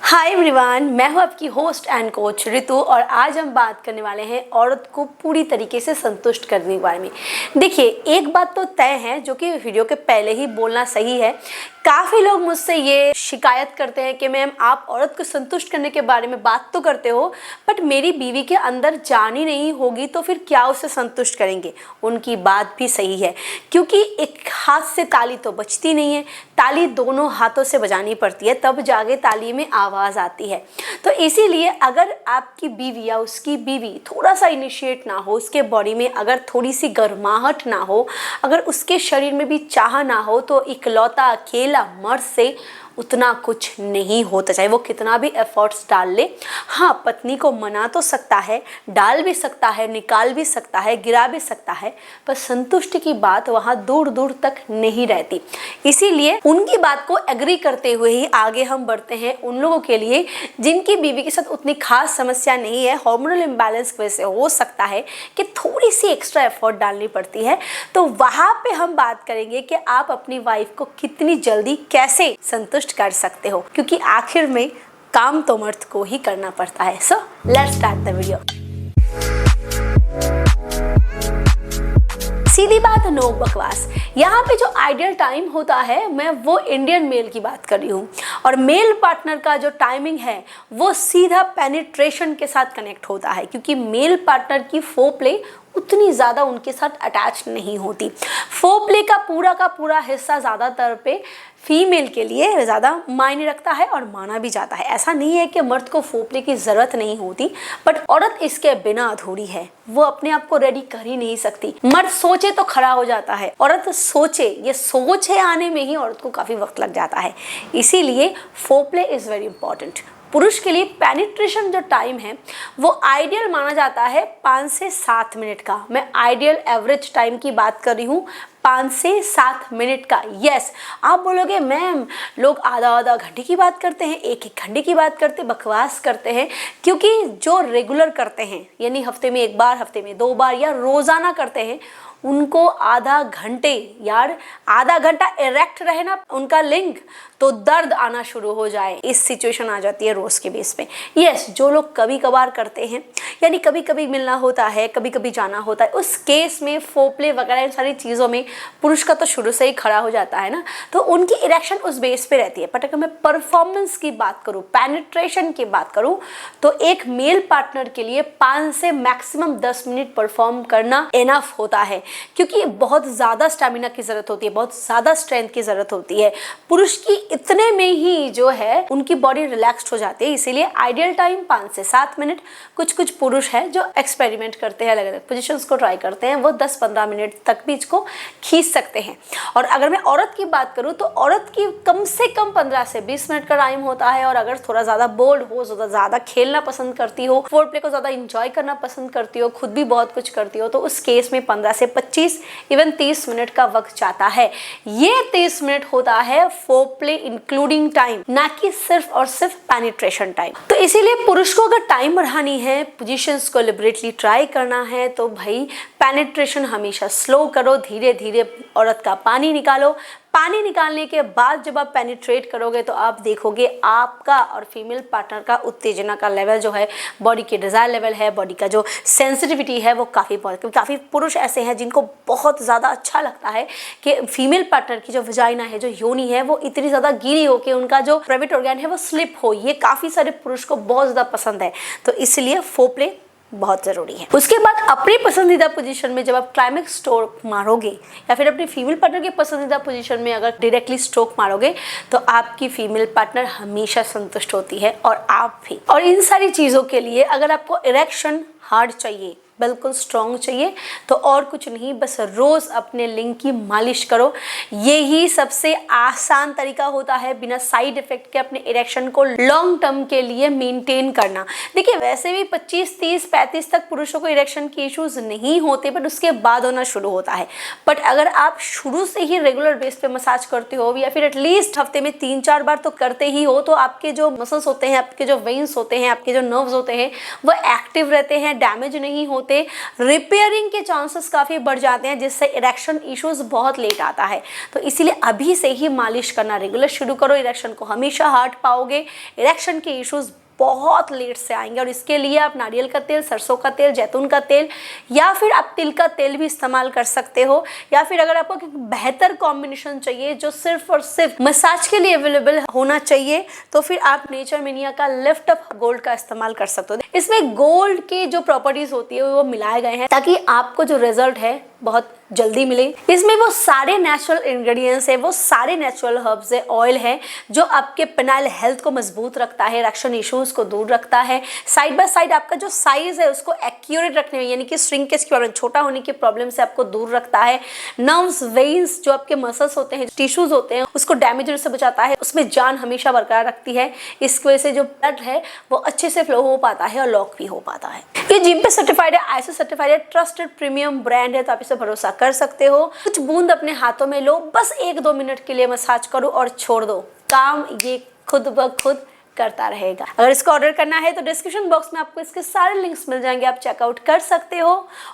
Hi everyone, मैं हूं आपकी होस्ट एंड कोच ऋतु और आज हम बात करने वाले हैं औरत को पूरी तरीके से संतुष्ट करने के बारे में। देखिए, एक बात तो तय है जो कि वीडियो के पहले ही बोलना सही है। काफ़ी लोग मुझसे ये शिकायत करते हैं कि मैम आप औरत को संतुष्ट करने के बारे में बात तो करते हो बट मेरी बीवी के अंदर जान ही नहीं होगी तो फिर क्या उसे संतुष्ट करेंगे। उनकी बात भी सही है, क्योंकि एक हाथ से ताली तो बजती नहीं है, ताली दोनों हाथों से बजानी पड़ती है, तब जाके ताली में आवाज़ आती है। तो इसीलिए अगर आपकी बीवी या उसकी बीवी थोड़ा सा इनिशिएट ना हो, उसके बॉडी में अगर थोड़ी सी गर्माहट ना हो, अगर उसके शरीर में भी चाह ना हो, तो इकलौता अकेला मर्द से उतना कुछ नहीं होता, चाहे वो कितना भी एफर्ट्स डाल ले। हाँ, पत्नी को मना तो सकता है, डाल भी सकता है, निकाल भी सकता है, गिरा भी सकता है, पर संतुष्टि की बात वहाँ दूर दूर तक नहीं रहती। इसीलिए उनकी बात को एग्री करते हुए ही आगे हम बढ़ते हैं उन लोगों के लिए जिनकी बीवी के साथ उतनी खास समस्या नहीं है। हार्मोनल इम्बैलेंस की वजह से हो सकता है कि थोड़ी सी एक्स्ट्रा एफर्ट डालनी पड़ती है। तो वहाँ पे हम बात करेंगे कि आप अपनी वाइफ को कितनी जल्दी कैसे संतुष्ट कर सकते हो, क्योंकि आखिर में काम तो मर्द को ही करना पड़ता है। So let's start the video. सीधी बात, नो बकवास। यहाँ पे जो आइडियल टाइम होता है, मैं वो इंडियन मेल की बात कर रही हूँ, और मेल पार्टनर का जो टाइमिंग है वो सीधा पेनिट्रेशन के साथ कनेक्ट होता है, क्योंकि मेल पार्टनर की फोरप्ले उतनी ज़्यादा उनके साथ अटैच नहीं होती। फोरप्ले का पूरा हिस्सा ज़्यादातर पे फीमेल के लिए ज़्यादा मायने रखता है और माना भी जाता है। ऐसा नहीं है कि मर्द को फोरप्ले की ज़रूरत नहीं होती, बट औरत इसके बिना अधूरी है, वो अपने आप को रेडी कर ही नहीं सकती। मर्द सोचे तो खड़ा हो जाता है, औरत सोचे, ये सोच है आने में ही औरत को काफ़ी वक्त लग जाता है। इसीलिए फोरप्ले इज़ वेरी इंपॉर्टेंट। पुरुष के लिए पेनिट्रेशन जो टाइम है वो आइडियल माना जाता है 5 से 7 मिनट का। मैं आइडियल एवरेज टाइम की बात कर रही हूँ, 5 से 7 मिनट का। यस, आप बोलोगे मैम लोग आधा घंटे की बात करते हैं, एक घंटे की बात करते, बकवास करते हैं, क्योंकि जो रेगुलर करते हैं, यानी हफ्ते में 1 बार, हफ्ते में 2 बार या रोज़ाना करते हैं, उनको आधा घंटा इरेक्ट रहे ना उनका लिंग, तो दर्द आना शुरू हो जाए, इस सिचुएशन आ जाती है रोज़ के बेस पे। यस, जो लोग कभी कभार करते हैं, यानी कभी कभी मिलना होता है, कभी कभी जाना होता है, उस केस में फोरप्ले वगैरह इन सारी चीज़ों में पुरुष का तो शुरू से ही खड़ा हो जाता है ना, तो उनकी इरेक्शन उस बेस पे रहती है। बट अगर मैं परफॉर्मेंस की बात करूँ, पेनिट्रेशन की बात करूँ, तो एक मेल पार्टनर के लिए 5 से मैक्सिमम 10 मिनट परफॉर्म करना इनफ होता है, क्योंकि बहुत ज़्यादा स्टेमिना की ज़रूरत होती है, बहुत ज़्यादा स्ट्रेंथ की ज़रूरत होती है। पुरुष की इतने में ही जो है उनकी बॉडी रिलैक्स्ड हो जाती है। इसीलिए आइडियल टाइम 5 से 7 मिनट। कुछ कुछ पुरुष हैं जो एक्सपेरिमेंट करते हैं, अलग अलग पोजीशंस को ट्राई करते हैं, वो 10-15 मिनट तक भी इसको खींच सकते हैं। और अगर मैं औरत की बात करूँ तो औरत की कम से कम 15 से 20 मिनट का टाइम होता है। और अगर थोड़ा ज़्यादा बोल्ड हो, ज़्यादा खेलना पसंद करती हो, फोरप्ले को ज़्यादा इंजॉय करना पसंद करती हो, खुद भी बहुत कुछ करती हो, तो उस केस में 15 से 25 इवन 30 मिनट का वक्त जाता है। ये 30 मिनट होता है फोरप्ले इंक्लूडिंग टाइम, ना कि सिर्फ और सिर्फ पेनिट्रेशन टाइम। तो इसीलिए पुरुष को अगर टाइम बढ़ानी है, पोजीशंस को लिबरेटली ट्राई करना है, तो भाई पेनिट्रेशन हमेशा स्लो करो, धीरे धीरे औरत का पानी निकालो। पानी निकालने के बाद जब आप पेनिट्रेट करोगे तो आप देखोगे आपका और फीमेल पार्टनर का उत्तेजना का लेवल जो है, बॉडी के डिज़ायर लेवल है, बॉडी का जो सेंसिटिविटी है वो काफ़ी पुरुष ऐसे हैं जिनको बहुत ज़्यादा अच्छा लगता है कि फीमेल पार्टनर की जो वजाइना है, जो योनि है, वो इतनी ज़्यादा गीली हो कि उनका जो प्राइवेट ऑर्गन है वो स्लिप हो। ये काफ़ी सारे पुरुष को बहुत ज़्यादा पसंद है, तो इसलिए फोरप्ले बहुत ज़रूरी है। उसके बाद अपनी पसंदीदा पोजीशन में जब आप क्लाइमेक्स स्ट्रोक मारोगे या फिर अपनी फीमेल पार्टनर की पसंदीदा पोजीशन में अगर डायरेक्टली स्ट्रोक मारोगे तो आपकी फीमेल पार्टनर हमेशा संतुष्ट होती है, और आप भी। और इन सारी चीज़ों के लिए अगर आपको इरेक्शन हार्ड चाहिए, बिल्कुल स्ट्रॉन्ग चाहिए, तो और कुछ नहीं, बस रोज़ अपने लिंग की मालिश करो। यही सबसे आसान तरीका होता है बिना साइड इफेक्ट के अपने इरेक्शन को लॉन्ग टर्म के लिए मेंटेन करना। देखिए, वैसे भी 25, 30, 35 तक पुरुषों को इरेक्शन के इश्यूज नहीं होते, बट उसके बाद होना शुरू होता है। बट अगर आप शुरू से ही रेगुलर बेस पे मसाज करते हो, या फिर एटलीस्ट हफ्ते में 3-4 बार तो करते ही हो, तो आपके जो मसल्स होते हैं, आपके जो वेन्स होते हैं, आपके जो नर्व्स होते हैं, वो एक्टिव रहते हैं, डैमेज नहीं होते, रिपेयरिंग के चांसेस काफ़ी बढ़ जाते हैं, जिससे इरेक्शन इश्यूज बहुत लेट आता है। तो इसीलिए अभी से ही मालिश करना रेगुलर शुरू करो, इरेक्शन को हमेशा हर्ट पाओगे, इरेक्शन के इश्यूज बहुत लेट से आएंगे। और इसके लिए आप नारियल का तेल, सरसों का तेल, जैतून का तेल या फिर आप तिल का तेल भी इस्तेमाल कर सकते हो। या फिर अगर आपको एक बेहतर कॉम्बिनेशन चाहिए जो सिर्फ और सिर्फ मसाज के लिए अवेलेबल होना चाहिए, तो फिर आप नेचर मिनिया का लिफ्ट अप गोल्ड का इस्तेमाल कर सकते हो। इसमें गोल्ड की जो प्रॉपर्टीज होती है वो मिलाए गए हैं ताकि आपको जो रिजल्ट है बहुत जल्दी मिले। इसमें वो सारे नेचुरल इंग्रेडिएंट्स है, वो सारे नेचुरल हर्ब्स है, ऑयल है जो आपके पेनाइल हेल्थ को मजबूत रखता है, इरेक्शन इश्यूज को दूर रखता है। साइड बाय साइड आपका जो साइज है उसको एक्यूरेट रखने में, यानी कि श्रिंकेज की प्रॉब्लम, छोटा होने की प्रॉब्लम से आपको दूर रखता है। नर्व्स, वेन्स, जो आपके मसल्स होते हैं, टिश्यूज होते हैं, उसको डैमेज से बचाता है, उसमें जान हमेशा बरकरार रखती है। इसकी वजह से जो ब्लड है वो अच्छे से फ्लो हो पाता है और लॉक भी हो पाता है। ये जिम पे सर्टिफाइड है, आईएसओ सर्टिफाइड है, ट्रस्टेड प्रीमियम ब्रांड है, तो आप इसे भरोसा कर सकते हो। कुछ बूंद अपने हाथों में लो, बस 1-2 मिनट के लिए मसाज करो और छोड़ दो, काम ये खुद ब खुद करता रहेगा। अगर इसको ऑर्डर करना है तो डिस्क्रिप्शन बॉक्स में आपको इसके सारे लिंक्स मिल जाएंगे, आप चेकआउट कर सकते हो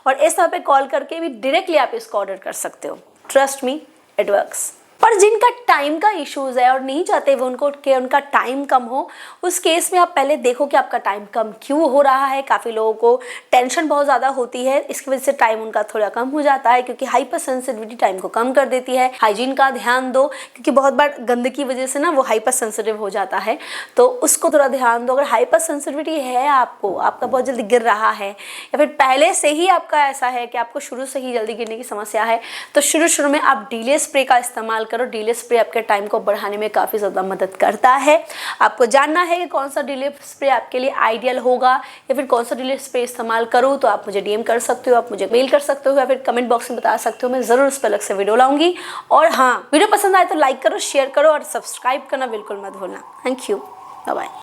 और इस नंबर पे कॉल करके भी डायरेक्टली आप इसको ऑर्डर कर सकते हो। Trust me, it works. पर जिनका टाइम का इश्यूज है और नहीं चाहते वो उनका टाइम कम हो, उस केस में आप पहले देखो कि आपका टाइम कम क्यों हो रहा है। काफ़ी लोगों को टेंशन बहुत ज़्यादा होती है, इसकी वजह से टाइम उनका थोड़ा कम हो जाता है, क्योंकि हाइपर सेंसिटिविटी टाइम को कम कर देती है। हाइजीन का ध्यान दो, क्योंकि बहुत बार गंदगी की वजह से ना वो हाइपर सेंसिटिव हो जाता है, तो उसको थोड़ा ध्यान दो। अगर हाइपर सेंसिटिविटी है आपका बहुत जल्दी गिर रहा है, या फिर पहले से ही आपका ऐसा है कि आपको शुरू से ही जल्दी गिरने की समस्या है, तो शुरू में आप डीले स्प्रे का इस्तेमाल करो। डीले स्प्रे आपके टाइम को बढ़ाने में काफ़ी ज़्यादा मदद करता है। आपको जानना है कि कौन सा डीले स्प्रे आपके लिए आइडियल होगा या फिर कौन सा डीले स्प्रे इस्तेमाल करूँ, तो आप मुझे डीएम कर सकते हो, आप मुझे मेल कर सकते हो या फिर कमेंट बॉक्स में बता सकते हो। मैं ज़रूर उस पर अलग से वीडियो लाऊंगी। और हाँ, वीडियो पसंद आए तो लाइक करो, शेयर करो और सब्सक्राइब करना बिल्कुल मत भूलना। Thank you, bye bye.